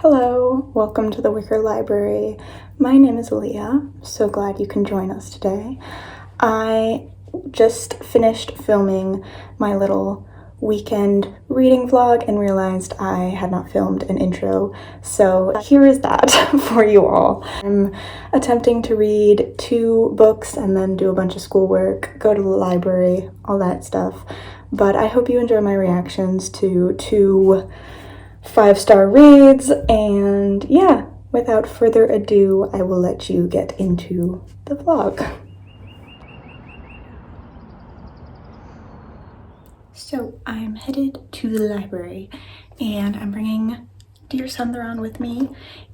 Hello, welcome to the Wicker Library. My name is Leah. So glad you can join us today. I just finished filming my little weekend reading vlog and realized I had not filmed an intro, so here is that for you all. I'm attempting to read 2 books and then do a bunch of schoolwork, go to the library, all that stuff, but I hope you enjoy my reactions to 2 5-star reads, and yeah, without further ado, I will let you get into the vlog. So I'm headed to the library and I'm bringing Dear Senthuran with me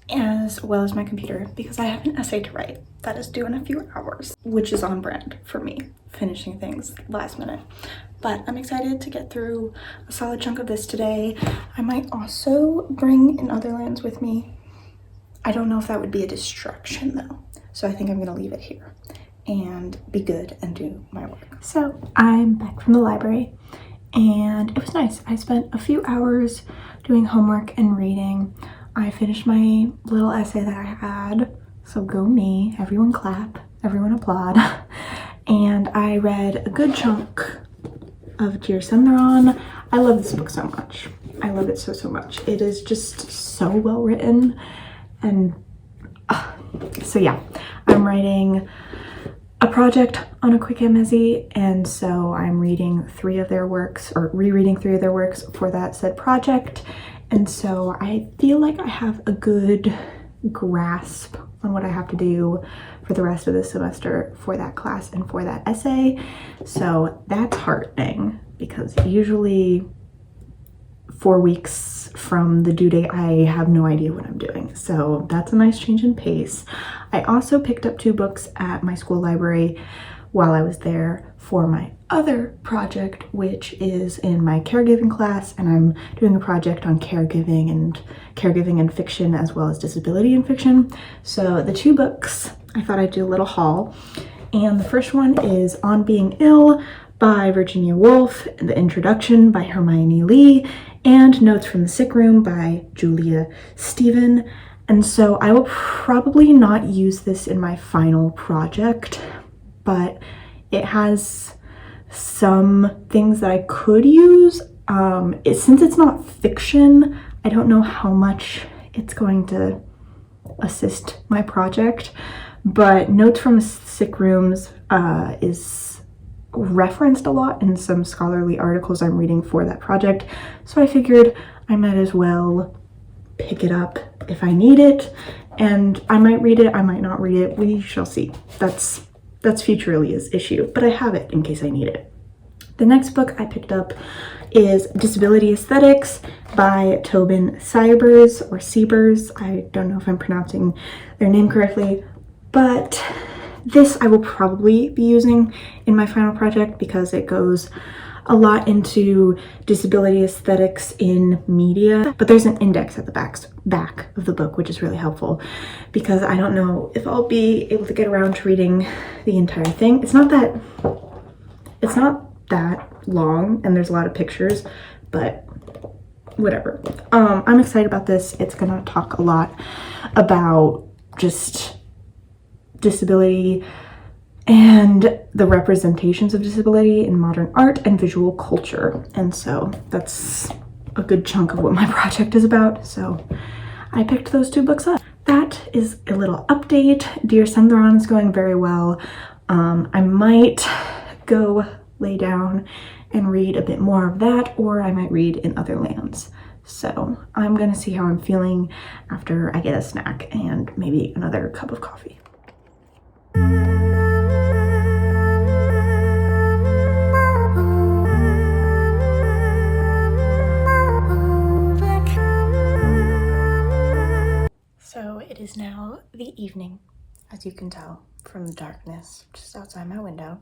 as well as my computer because I have an essay to write that is due in a few hours, which is on brand for me, finishing things last minute. But I'm excited to get through a solid chunk of this today. I might also bring In Other Lands with me. I don't know if that would be a distraction though, so I think I'm gonna leave it here and be good and do my work. So I'm back from the library and it was nice. I spent a few hours doing homework and reading. I finished my little essay that I had, so go me, everyone clap, everyone applaud. And I read a good chunk of Dear Senthuran. I love this book so much. I love it so much. It is just so well written, and so yeah, I'm writing a project on akwaeke emezi, and so I'm reading 3 of their works, or rereading 3 of their works for that said project, and so I feel like I have a good grasp on what I have to do for the rest of the semester for that class and for that essay. So that's heartening because usually 4 weeks from the due date I have no idea what I'm doing, so that's a nice change in pace. I also picked up 2 books at my school library while I was there for my other project, which is in my caregiving class, and I'm doing a project on caregiving and fiction as well as disability in fiction. So the 2 books, I thought I'd do a little haul, and the first one is On Being Ill by Virginia Woolf, the introduction by Hermione Lee, and Notes from the Sick Room by Julia Stephen. And so I will probably not use this in my final project, but it has some things that I could use. Since it's not fiction, I don't know how much it's going to assist my project, but Notes from Sick Rooms is referenced a lot in some scholarly articles I'm reading for that project, so I figured I might as well pick it up if I need it, and I might read it, I might not read it, we shall see. That's future Leah's issue, but I have it in case I need it. The next book I picked up is Disability Aesthetics by Tobin Siebers, or Siebers. I don't know if I'm pronouncing their name correctly, but this I will probably be using in my final project because it goes a lot into disability aesthetics in media, but there's an index at the back of the book, which is really helpful because I don't know if I'll be able to get around to reading the entire thing. It's not that long, and there's a lot of pictures, but whatever. I'm excited about this. It's gonna talk a lot about just disability and the representations of disability in modern art and visual culture, and so that's a good chunk of what my project is about, so I picked those 2 books up. That is a little update. Dear Senthuran is going very well. I might go lay down and read a bit more of that, or I might read In Other Lands. So I'm gonna see how I'm feeling after I get a snack and maybe another cup of coffee. So it is now the evening, as you can tell from the darkness just outside my window,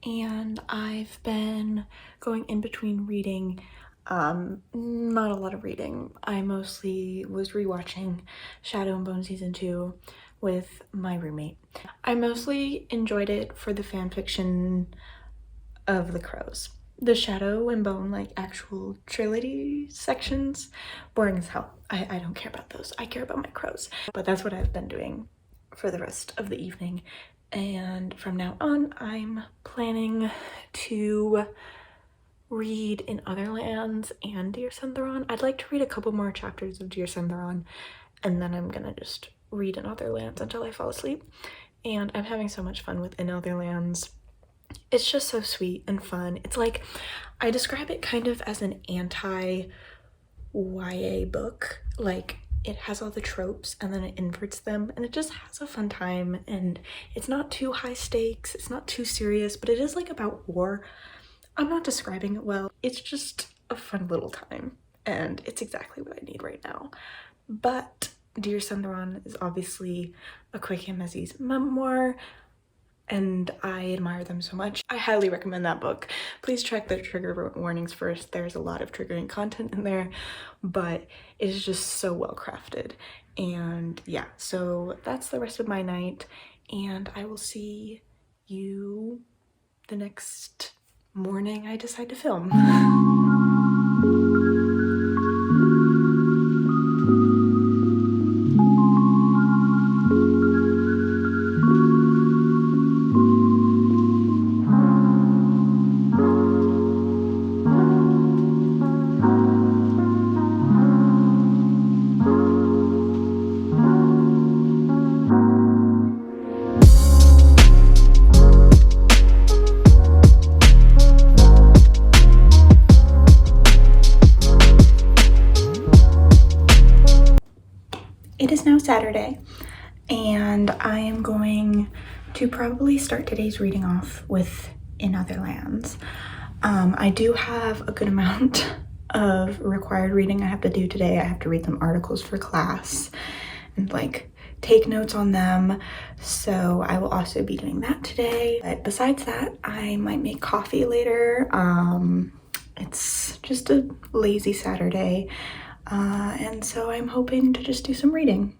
and I've been going in between reading. Not a lot of reading. I mostly was rewatching Shadow and Bone season 2 with my roommate. I mostly enjoyed it for the fan fiction of the crows. the shadow and bone, like actual trilogy sections, boring as hell. I don't care about those. I care about my crows. But that's what I've been doing for the rest of the evening. And from now on, I'm planning to read In Other Lands and Dear Senthuran. I'd like to read a couple more chapters of Dear Senthuran, and then I'm gonna just read In Other Lands until I fall asleep. And I'm having so much fun with In Other Lands. It's just so sweet and fun. It's like, I describe it kind of as an anti-YA book. Like, it has all the tropes and then it inverts them, and it just has a fun time, and it's not too high stakes, it's not too serious, but it is like about war. I'm not describing it well. It's just a fun little time, and it's exactly what I need right now. But Dear Senthuran is obviously akwaeke emezi's memoir, and I admire them so much. I highly recommend that book. Please check the trigger warnings first. There's a lot of triggering content in there, but it is just so well crafted. And yeah, so that's the rest of my night, and I will see you the next morning I decide to film. It is now Saturday, and I am going to probably start today's reading off with In Other Lands. I do have a good amount of required reading I have to do today. I have to read some articles for class and like take notes on them, so I will also be doing that today. But besides that, I might make coffee later. It's just a lazy Saturday. And so I'm hoping to just do some reading.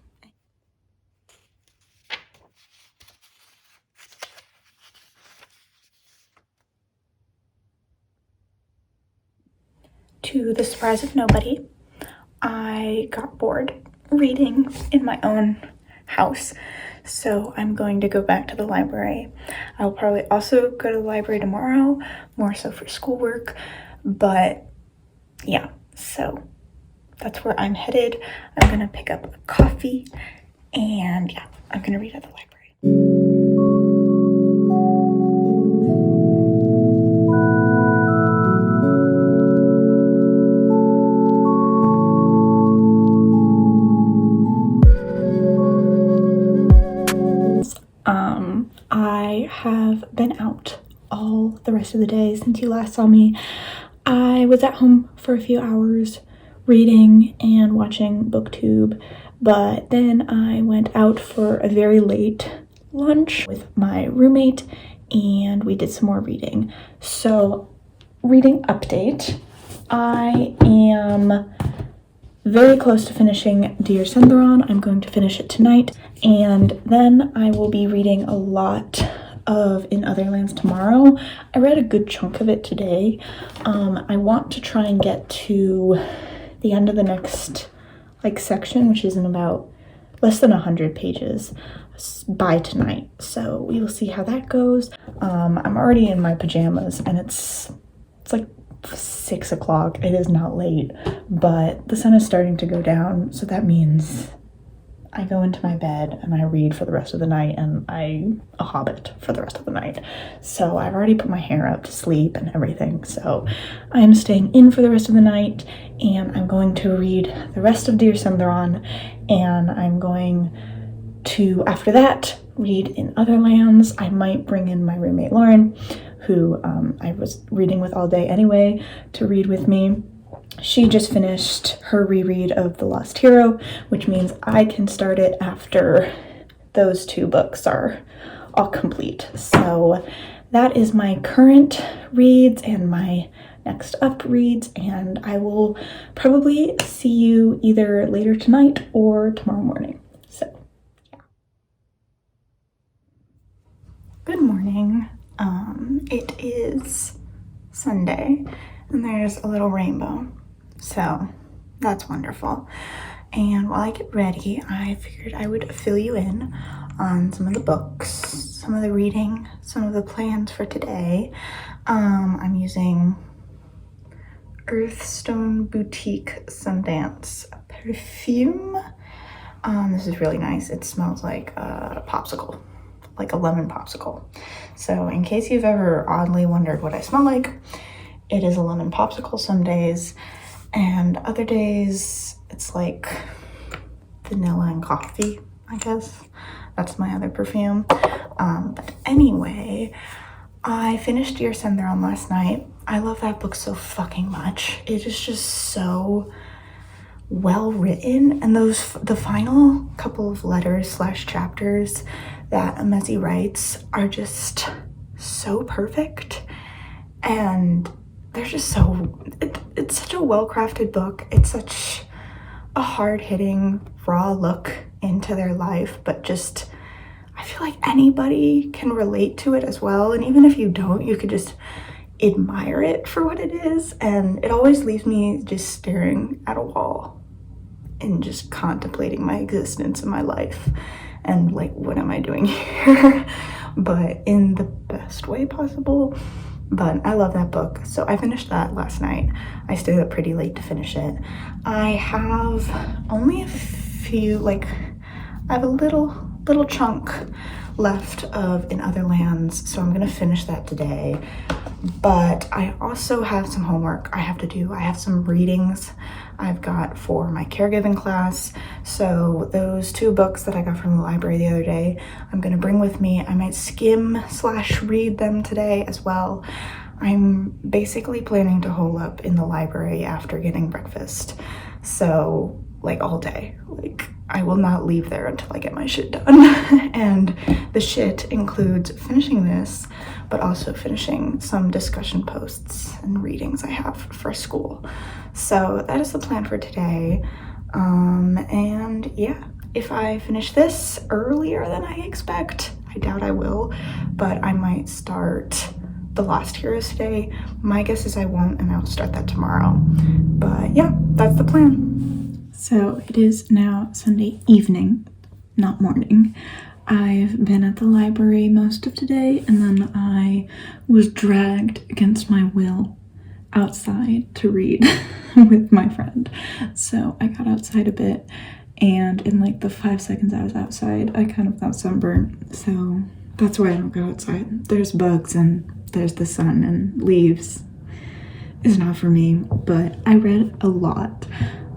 To the surprise of nobody, I got bored reading in my own house, so I'm going to go back to the library. I'll probably also go to the library tomorrow, more so for schoolwork, but yeah, so that's where I'm headed. I'm gonna pick up a coffee, and yeah, I'm gonna read at the library. I have been out all the rest of the day since you last saw me. I was at home for a few hours reading and watching booktube, but then I went out for a very late lunch with my roommate and we did some more reading. So, reading update, I am very close to finishing Dear Senthuran. I'm going to finish it tonight, and then I will be reading a lot of In Other Lands tomorrow. I read a good chunk of it today. I want to try and get to the end of the next section, which is in about less than 100 pages by tonight. So we will see how that goes. I'm already in my pajamas, and it's like 6 o'clock. It is not late, but the sun is starting to go down, so that means I go into my bed and I read for the rest of the night, and I'm a hobbit for the rest of the night. So I've already put my hair up to sleep and everything, so I'm staying in for the rest of the night, and I'm going to read the rest of Dear Senthuran, and I'm going to, after that, read In Other Lands. I might bring in my roommate Lauren, who I was reading with all day anyway, to read with me. She just finished her reread of The Lost Hero, which means I can start it after those two books are all complete. So that is my current reads and my next up reads, and I will probably see you either later tonight or tomorrow morning. So, yeah. Good morning. It is Sunday, and there's a little rainbow, so that's wonderful. And while I get ready, I figured I would fill you in on some of the books, some of the reading, some of the plans for today. I'm using Earthstone Boutique Sundance perfume. This is really nice. It smells like a popsicle, like a lemon popsicle. So in case you've ever oddly wondered what I smell like, it is a lemon popsicle some days, and other days it's like vanilla and coffee, I guess. That's my other perfume. But anyway, I finished Dear Senthuran last night. I love that book so fucking much. It is just so well written, and the final couple of letters / chapters that emezi writes are just so perfect, and they're just so it's such a well-crafted book. It's such a hard-hitting raw look into their life, but just I feel like anybody can relate to it as well, and even if you don't, you could just admire it for what it is. And it always leaves me just staring at a wall and just contemplating my existence and my life and like, what am I doing here? But in the best way possible. But I love that book, so I finished that last night. I stayed up pretty late to finish it. I have only a few, like, I have a little chunk left of In Other Lands, so I'm gonna finish that today. But I also have some homework I have to do. I have some readings I've got for my caregiving class. So those 2 books that I got from the library the other day, I'm gonna bring with me. I might skim / read them today as well. I'm basically planning to hole up in the library after getting breakfast. So like all day, like I will not leave there until I get my shit done. And the shit includes finishing this, but also finishing some discussion posts and readings I have for school. So that is the plan for today. And yeah, if I finish this earlier than I expect, I doubt I will, but I might start The Lost Heroes today. My guess is I won't, and I'll start that tomorrow. But yeah, that's the plan. So it is now Sunday evening, not morning. I've been at the library most of today, and then I was dragged against my will outside to read with my friend. So I got outside a bit, and in like the 5 seconds I was outside, I kind of got sunburned. So that's why I don't go outside. There's bugs and there's the sun, and leaves is not for me. But I read a lot,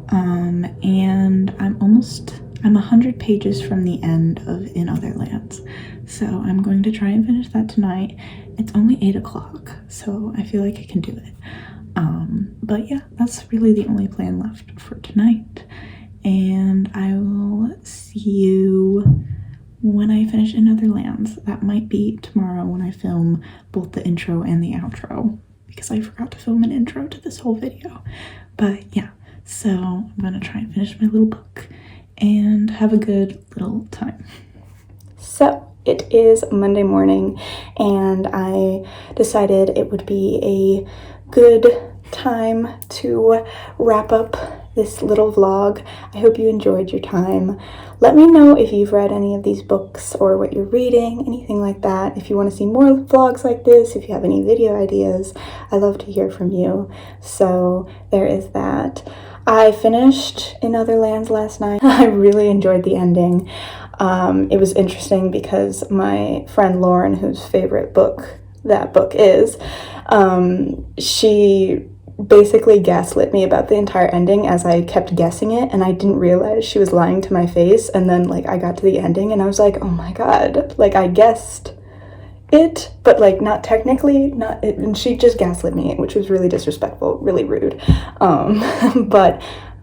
and I'm 100 pages from the end of In Other Lands, so I'm going to try and finish that tonight. It's only 8 o'clock, so I feel like I can do it. But yeah, that's really the only plan left for tonight, and I will see you when I finish In Other Lands. That might be tomorrow when I film both the intro and the outro, because I forgot to film an intro to this whole video. But yeah, so I'm gonna try and finish my little book and have a good little time. So it is Monday morning, and I decided it would be a good time to wrap up this little vlog. I hope you enjoyed your time. Let me know if you've read any of these books or what you're reading, anything like that. If you want to see more vlogs like this, if you have any video ideas, I love to hear from you. So there is that. I finished In Other Lands last night. I really enjoyed the ending. It was interesting because my friend Lauren, whose favorite book that book is, she basically gaslit me about the entire ending as I kept guessing it, and I didn't realize she was lying to my face. And then like I got to the ending and I was like, oh my god, like I guessed it, but like not technically, not it, and she just gaslit me, which was really disrespectful, really rude. But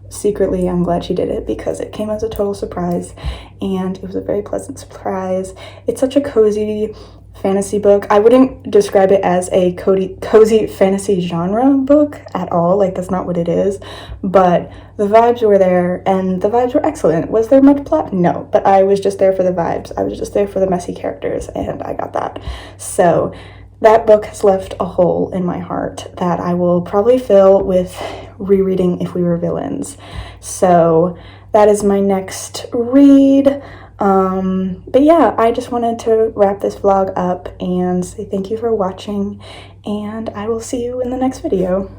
secretly I'm glad she did it because it came as a total surprise, and it was a very pleasant surprise. It's such a cozy fantasy book. I wouldn't describe it as a cozy fantasy genre book at all. Like, that's not what it is, but the vibes were there, and the vibes were excellent. Was there much plot? No, but I was just there for the vibes. I was just there for the messy characters, and I got that. So that book has left a hole in my heart that I will probably fill with rereading If We Were Villains. So that is my next read. But yeah, I just wanted to wrap this vlog up and say thank you for watching, and I will see you in the next video.